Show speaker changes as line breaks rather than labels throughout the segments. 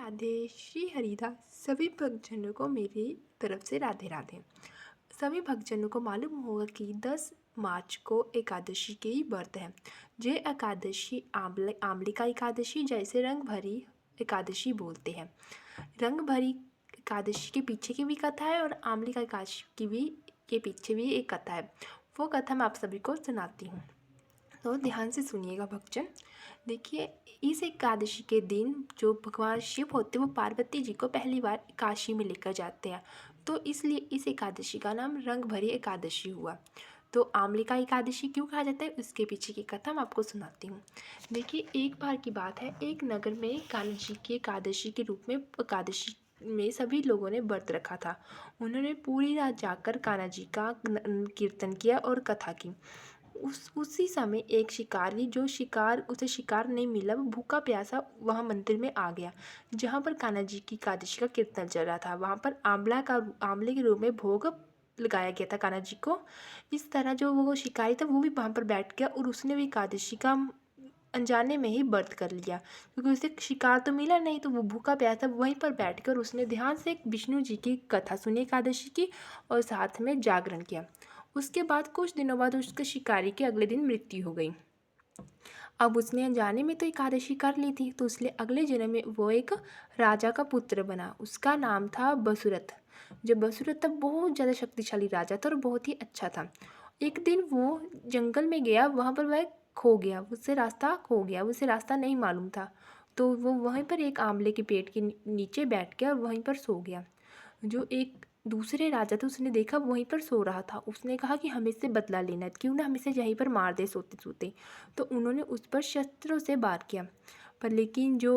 राधे श्री हरिदास। सभी भक्तजनों को मेरी तरफ से राधे राधे। सभी भक्तजनों को मालूम होगा कि 10 मार्च को एकादशी के ही व्रत है। ये एकादशी आमलिका एकादशी जैसे रंग भरी एकादशी बोलते हैं। रंग भरी एकादशी के पीछे की भी कथा है और आमलिका एकादशी की भी के पीछे भी एक कथा है। वो कथा मैं आप सभी को सुनाती हूँ, तो ध्यान से सुनिएगा भक्तजन। देखिए, इस एकादशी के दिन जो भगवान शिव होते हैं वो पार्वती जी को पहली बार काशी में लेकर जाते हैं, तो इसलिए इस एकादशी का नाम रंग भरी एकादशी हुआ। तो आमलिका एकादशी क्यों कहा जाता है उसके पीछे की कथा मैं आपको सुनाती हूँ। देखिए, एक बार की बात है, एक नगर में कान्हा जी की एकादशी के रूप में एकादशी में सभी लोगों ने व्रत रखा था। उन्होंने पूरी रात जाकर कान्हा जी का कीर्तन किया और कथा की। उसी समय एक शिकारी उसे शिकार नहीं मिला, वो भूखा प्यासा वहाँ मंदिर में आ गया जहाँ पर कान्हा जी की एकादशी का कीर्तन चल रहा था। वहाँ पर आंवले के रूप में भोग लगाया गया था कान्हा जी को। इस तरह जो वो शिकारी था वो भी वहाँ पर बैठ गया और उसने भी एकादशी का अनजाने में ही व्रत कर लिया, क्योंकि उसे शिकार तो मिला नहीं, तो वो भूखा प्यासा वहीं पर बैठकर उसने ध्यान से विष्णु जी की कथा सुनी एकादशी की और साथ में जागरण किया। उसके बाद कुछ दिनों बाद उसके शिकारी की अगले दिन मृत्यु हो गई। अब उसने अनजाने में तो एकादशी कर ली थी, तो इसलिए अगले जन्म में वो एक राजा का पुत्र बना। उसका नाम था बसुरथ। जो बसुरथ था बहुत ज़्यादा शक्तिशाली राजा था और बहुत ही अच्छा था। एक दिन वो जंगल में गया, वहाँ पर वह खो गया, उसे रास्ता नहीं मालूम था। तो वो वहीं पर एक आंवले के पेड़ के नीचे बैठ गया और वहीं पर सो गया। जो एक दूसरे राजा थे उसने देखा वहीं पर सो रहा था। उसने कहा कि हमें इससे बदला लेना है, क्यों ना हम इसे यहीं पर मार दे सोते सोते। तो उन्होंने उस पर शस्त्रों से वार किया, पर लेकिन जो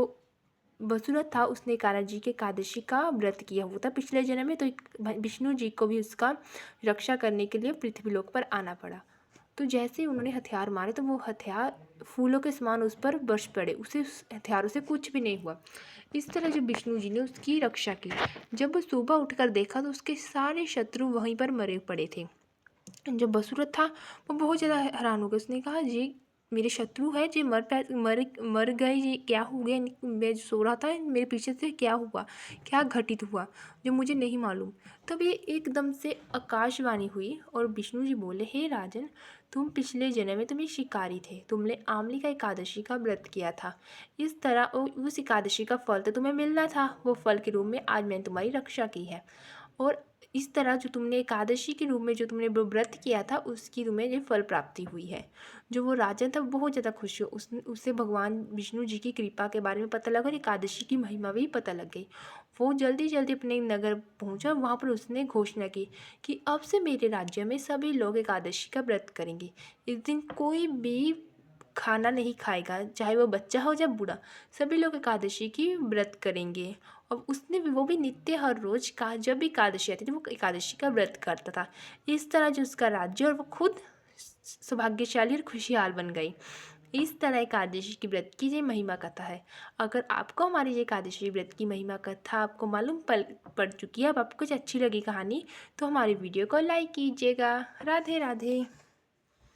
बसुरथ था उसने कान्हा जी के एकादशी का व्रत किया हुआ था पिछले जन्म में, तो विष्णु जी को भी उसका रक्षा करने के लिए पृथ्वीलोक पर आना पड़ा। तो जैसे ही उन्होंने हथियार मारे तो वो हथियार फूलों के समान उस पर बरस पड़े, उस हथियारों से कुछ भी नहीं हुआ। इस तरह जब विष्णु जी ने उसकी रक्षा की, जब वो सुबह उठकर देखा तो उसके सारे शत्रु वहीं पर मरे पड़े थे। जो बसुरत था वो बहुत ज़्यादा हैरान हो गया। उसने कहा, जी मेरे शत्रु है, जी मर गए, ये क्या हो गया? मैं जो सो रहा था मेरे पीछे से क्या हुआ, क्या घटित हुआ जो मुझे नहीं मालूम। तब ये एकदम से आकाशवाणी हुई और विष्णु जी बोले, हे राजन, तुम पिछले जन्म में तुम एक शिकारी थे, तुमने आमली का एकादशी का व्रत किया था। इस तरह उस एकादशी का फल तो तुम्हें मिलना था, वो फल के रूप में आज मैंने तुम्हारी रक्षा की है। और इस तरह जो तुमने एकादशी के रूप में जो तुमने वो व्रत किया था उसकी तुम्हें ये फल प्राप्ति हुई है। जो वो राजन था बहुत ज़्यादा खुश हुआ, उससे भगवान विष्णु जी की कृपा के बारे में पता लगा और एकादशी की महिमा भी पता लग गई। वो जल्दी जल्दी अपने नगर पहुंचा। वहाँ पर उसने घोषणा की कि अब से मेरे राज्य में सभी लोग एकादशी का व्रत करेंगे। इस दिन कोई भी खाना नहीं खाएगा, चाहे वो बच्चा हो या बूढ़ा, सभी लोग एकादशी की व्रत करेंगे। और उसने भी वो भी नित्य हर रोज का जब भी एकादशी आती थी वो एकादशी का व्रत करता था। इस तरह जो उसका राज्य और वो खुद सौभाग्यशाली और खुशहाल बन गई। इस तरह एकादशी की व्रत की ये महिमा कथा है। अगर आपको हमारी ये एकादशी व्रत की महिमा कथा आपको मालूम पड़ चुकी है, अब आपको कुछ अच्छी लगी कहानी, तो हमारी वीडियो को लाइक कीजिएगा। राधे राधे।